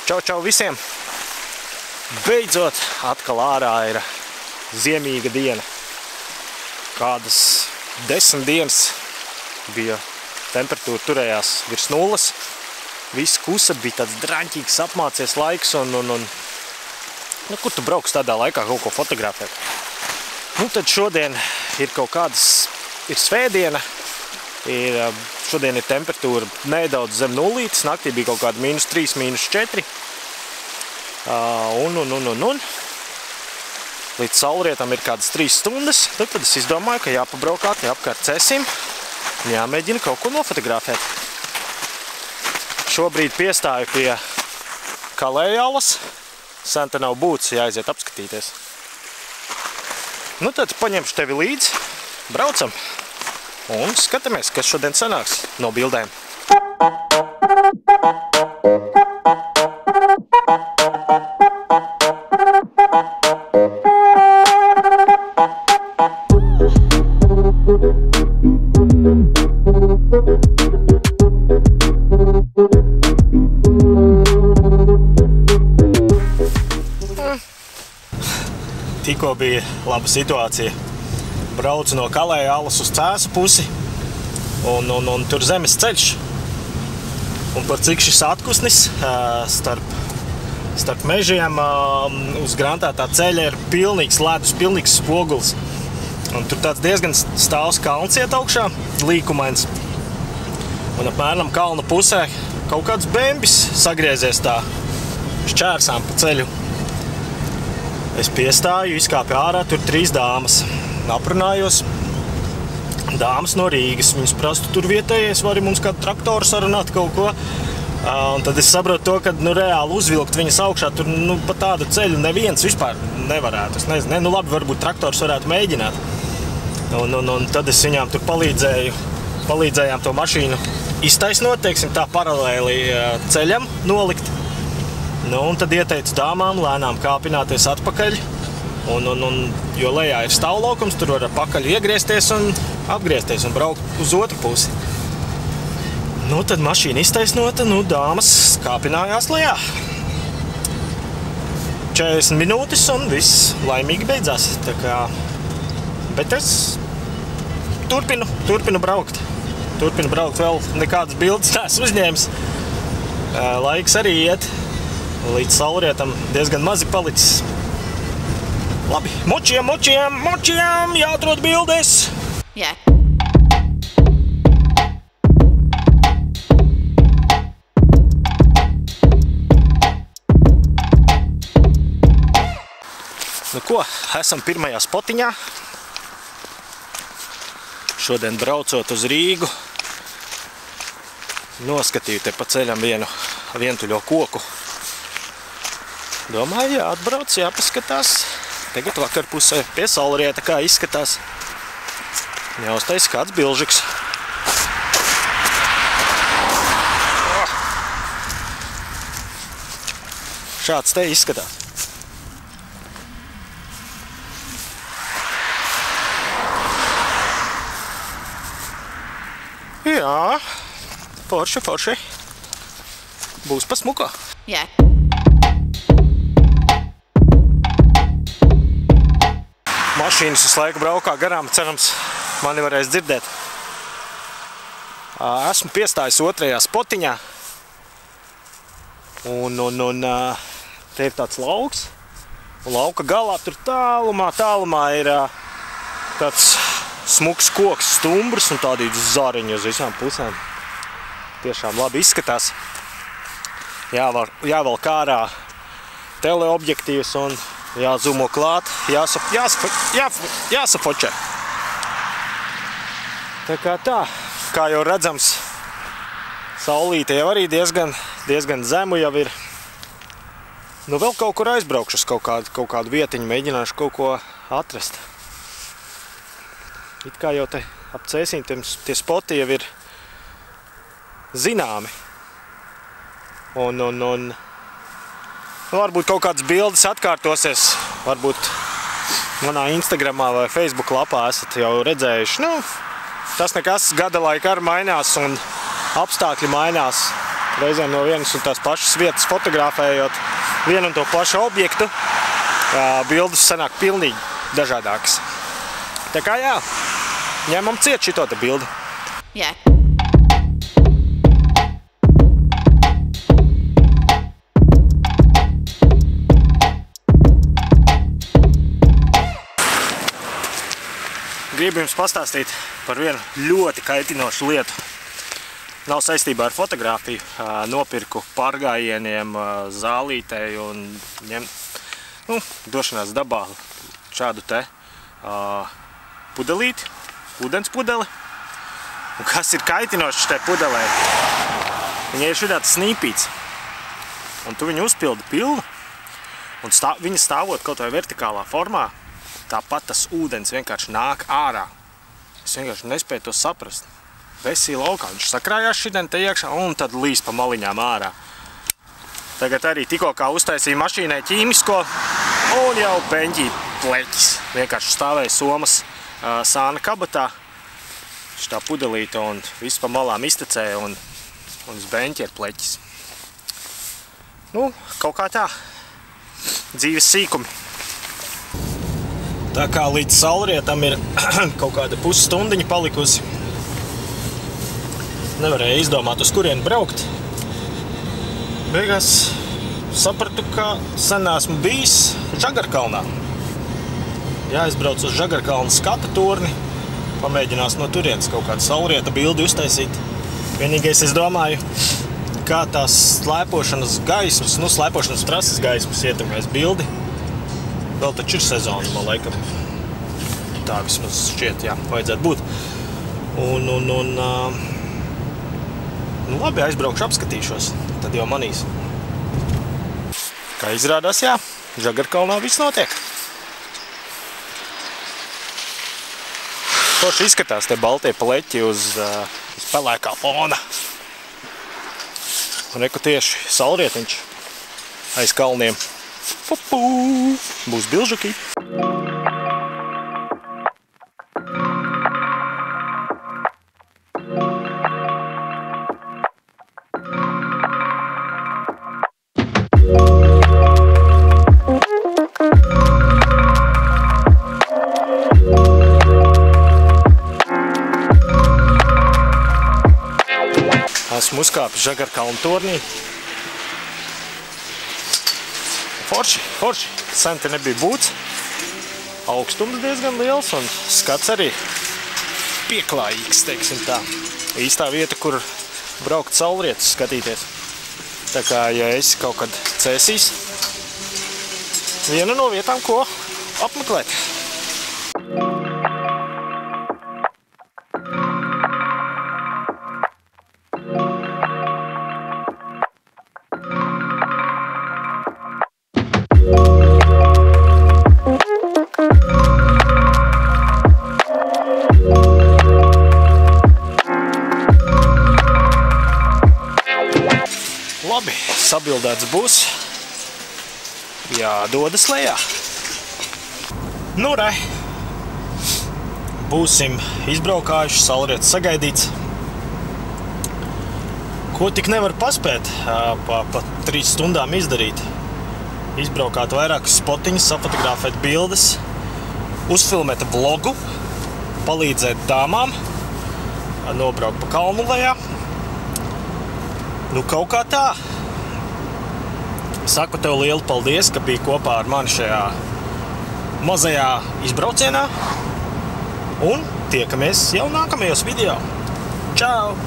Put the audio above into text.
Čau visiem! Beidzot, atkal ārā ir ziemīga diena. Kādas 10 dienas bija temperatūra turējās virs nulles. Viss kusa, bija tāds draņķīgs apmācies laiks kur tu brauks tādā laikā kaut ko fotografēt? Tad šodien ir kaut kādas, ir svētdiena, šodien ir temperatūra nedaudz zem nulītes, naktī bija kaut kāda -3, -4. Līdz saulrietam ir kādas 3 stundas, tad es izdomāju, ka jāpabraukāt apkārt cesim un jāmēģina kaut ko nofotografēt. Šobrīd piestāju pie Kalējalas, sen te nav būts, jāaiziet apskatīties. Tad paņemšu tevi līdzi, braucam un skatāmies, kas šodien sanāks no bildēm. Tikko bija laba situācija. Braucu no Kalējalas uz Cēsu pusi un tur zemes ceļš. Un par cik šis atkusnis starp mežiem uz grantētā ceļa ir pilnīgs ledus, pilnīgs spogulis. Un tur tāds diezgan stāvs kalns iet augšā, līkumains. Un apmēram kalna pusē kaut kāds bembis sagriezies tā šķērsām pa ceļu. Es piestāju, izkāpu ārā, tur 3 dāmas. Aprunājos. Dāmas no Rīgas. Viņas prastu tur vietējies, var arī mums kādu traktoru sarunāt kaut ko. Un tad es saprotu to, ka reāli uzvilkt viņas augšā, tur pa tādu ceļu neviens vispār nevarētu. Es nezinu, labi, varbūt traktors varētu mēģināt. Un tad es viņām tur palīdzējām to mašīnu iztaisnot, teiksim tā, paralēli ceļam nolikt. Un tad ieteicu dāmām lēnām kāpināties atpakaļ, jo lejā ir stāvlaukums, tur var pakaļ iegriezties un apgriezties un braukt uz otru pusi. Tad mašīna iztaisnota, dāmas kāpinājās lejā. 40 minūtes un viss laimīgi beidzās. Bet es turpinu braukt. Turpinu braukt, vēl nekādas bildes neesmu uzņēmis. Laiks arī iet. Līdz saulrietam diezgan mazi palicis. Labi, močiem, jāatrod bildes! Jā. Ko, esam pirmajā spotiņā. Šodien braucot uz Rīgu, noskatīju te pa ceļam vienu vientuļo koku. Domāju, jāatbrauc, jāpaskatās. Tagad vakarpusē pie saulrieta, kā izskatās. Jāuztais kāds bilžiks. Šāds te izskatās. Jā, forši. Būs pa smuko. Jā. Mašīnas visu laiku braukā garām, cerams, mani varēs dzirdēt. Esmu piestājis 2. spotiņā. Un te ir tāds lauks. Un lauka galā tur tālumā ir tāds smuks koks, stumbrs un tādi zariņi uz visām pusēm. Tiešām labi izskatās. Jāvelk ārā teleobjektīvs un jāzumo klāt, jāsafočē. Tā, kā jau redzams, saulīte jau arī diezgan zemu jau ir. Vēl kaut kur aizbraukšu uz kaut kādu vietiņu, mēģināšu kaut ko atrast. It kā jau te ap Cēsīm tie spoti jau ir zināmi. Un varbūt kaut kādas bildes atkārtosies, varbūt manā Instagramā vai Facebook lapā esat jau redzējuši. Tas nekas, gada laika arī mainās un apstākļi mainās. reizēm no vienas un tās pašas vietas fotografējot vienu un to pašu objektu, bildes sanāk pilnīgi dažādākas. Tā kā jā, ņemam ciet šito te bildi. Yeah. Gribu jums pastāstīt par vienu ļoti kaitinošu lietu. Nav saistībā ar fotografiju. Nopirku pārgājieniem, zālītei un došanās dabā šādu te pudelīti, ūdens pudeli. Un kas ir kaitinošs šai pudelē? Viņai ir šādāds snīpīts. Un tu viņu uzpildi pilnu. Un viņa stāvot kaut vai vertikālā formā, tāpat tas ūdens vienkārši nāk ārā. Es vienkārši nespēju to saprast. Vesī laukā. Viņš sakrājās šitien te iekšā un tad līs pa maliņām ārā. Tagad arī tikko kā uztaisīja mašīnai ķīmisko un jau beņķī pleķis. Vienkārši stāvēja somas sāna kabatā. Šitā pudelīte un viss pa malām iztecēja un uz beņķi ir pleķis. Nu, kaut kā tā. Dzīves sīkumi. Tā kā līdz saulrietam ir kaut kāda pusstundiņa palikusi. Nevarēja izdomāt, uz kurieni braukt. Beigās sapratu, ka sen esmu bijis Žagarkalnā. Jāizbrauc uz Žagarkalna skata turni, pamēģinās no turienes kaut kādu saulrieta bildi uztaisīt. Vienīgais es domāju, kā tās slēpošanas gaismas, slēpošanas trases gaismas ietekmēs bildi. Vēl taču ir sezona, man laikam. Tā vismaz šķiet, jā, vajadzētu būt. Labi, aizbraukšu, apskatīšos, tad jau manīs. Kā izrādās, jā, Žagarkalnā viss notiek. Forši izskatās te baltie pleķi uz pelēkā fona. Un reku tieši saulrietiņš aiz kalniem. Pupu! Būs bilžuki. Esmu uzkāpis Žagarkalna tornī. Forši. Sen te nebija būts. Augstums diezgan liels un skats arī pieklājīgs, teiksim tā. Īstā vieta, kur braukt saulrietus skatīties. Tā kā, ja esi kaut kad cēsīs, viena no vietām, ko apmeklēt. Labi, sabildēts būs. Jādodas lejā. Nu, re. Būsim izbraukājuši, saulrietis sagaidīts. Ko tik nevar paspēt pa 3 stundām izdarīt? Izbraukāt vairākas spotiņas, safotografēt bildes, uzfilmēt vlogu, palīdzēt dāmām, nobraukt pa kalnu lejā. Nu, kaut kā tā. Saku tev lielu paldies, ka biji kopā ar mani šajā mazajā izbraucienā. Un tiekamies jau nākamajos video. Čau!